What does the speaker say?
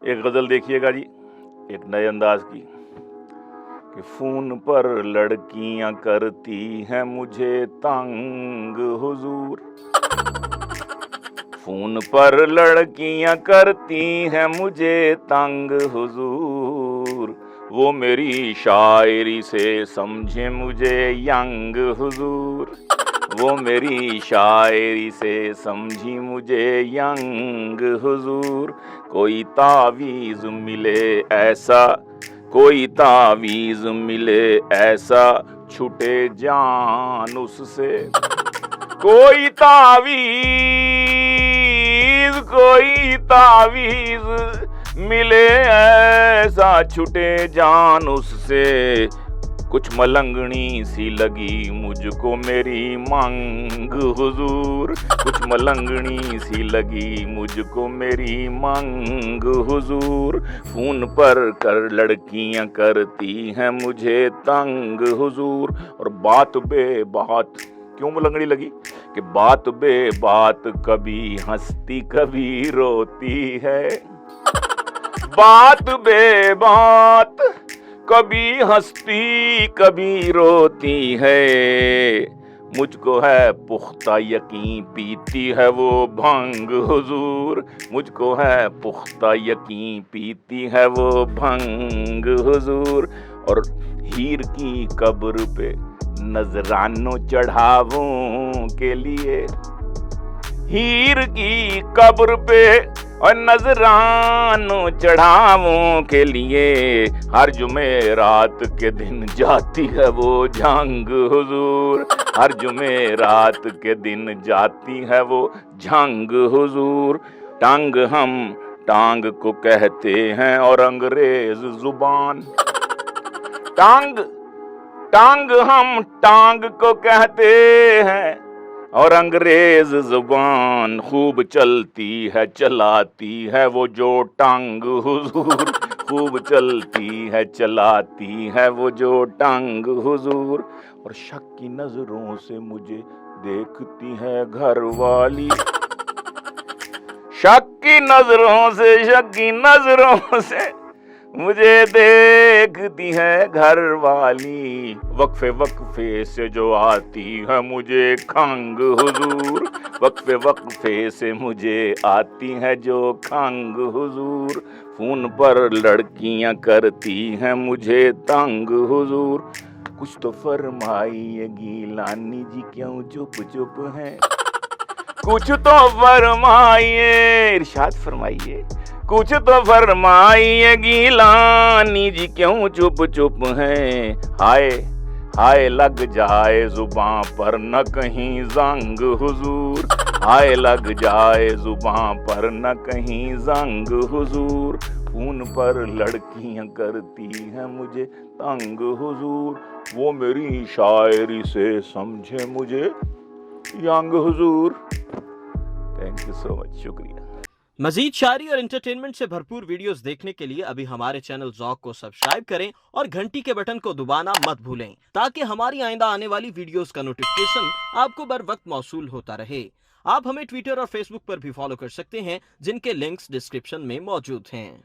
एक गज़ल देखिएगा जी, एक नए अंदाज की कि फ़ोन पर लड़कियां करती हैं मुझे तंग हुजूर। फ़ोन पर लड़कियां करती हैं मुझे तंग हुजूर। वो मेरी शायरी से समझे मुझे यंग हुजूर। वो मेरी शायरी से समझी मुझे यंग हुजूर। कोई तावीज़ मिले ऐसा, कोई तावीज़ मिले ऐसा, छूटे जान उससे। कोई तावीज़ मिले ऐसा, छूटे जान उससे। कुछ मलंगनी सी लगी मुझको मेरी मांग हुजूर। कुछ मलंगनी सी लगी मुझको मेरी मांग हुजूर। फ़ोन पर कर लड़कियां करती हैं मुझे तंग हुजूर। और बात बे बात क्यों मलंगनी लगी कि बात बे बात कभी हंसती कभी रोती है। बात बे बात कभी हंसती कभी रोती है। मुझको है पुख्ता यकीन पीती है वो भंग हुजूर। मुझको है पुख्ता यकीन पीती है वो भंग हुजूर। और हीर की कब्र पे नजरानों चढ़ावों के लिए, हीर की कब्र पे और नजरानों चढ़ावों के लिए, हर जुमेरात के दिन जाती है वो झांग हुजूर। हर जुमेरात के दिन जाती है वो झांग हुजूर। टांग हम टांग को कहते हैं और अंग्रेज जुबान। टांग हम टांग को कहते हैं और अंग्रेज जुबान। खूब चलती है चलाती है वो जो टांग हुजूर। खूब चलती है चलाती है वो जो टांग हुजूर। और शक की नजरों से मुझे देखती है घर वाली। शक की नजरों से मुझे देखती है घर वाली। वक्फे वक्फे से जो आती है मुझे खंग हुजूर। वक्फे से मुझे आती है जो खंग हुजूर। फ़ोन पर लड़कियां करती हैं मुझे तंग हुजूर। कुछ तो फरमाइए गीलानी जी क्यों चुप चुप हैं। कुछ तो फरमाइए, इरशाद फरमाइए। कुछ तो फरमाइए गीलानी जी क्यों चुप चुप हैं। हाय हाय लग जाए जुबां पर न कहीं जंग हुजूर। हाय लग जाए जुबां पर न कहीं जंग हुजूर। फ़ोन पर लड़कियां करती हैं मुझे तंग हुजूर। वो मेरी शायरी से समझे मुझे young Hazur. Thank you so much, शुक्रिया। मजीद शायरी और एंटरटेनमेंट से भरपूर वीडियोस देखने के लिए अभी हमारे चैनल ज़ौक़ को सब्सक्राइब करें और घंटी के बटन को दबाना मत भूलें, ताकि हमारी आइंदा आने वाली वीडियोस का नोटिफिकेशन आपको बर वक्त मौसूल होता रहे। आप हमें ट्विटर और फेसबुक पर भी फॉलो कर सकते हैं, जिनके लिंक्स डिस्क्रिप्शन में मौजूद हैं।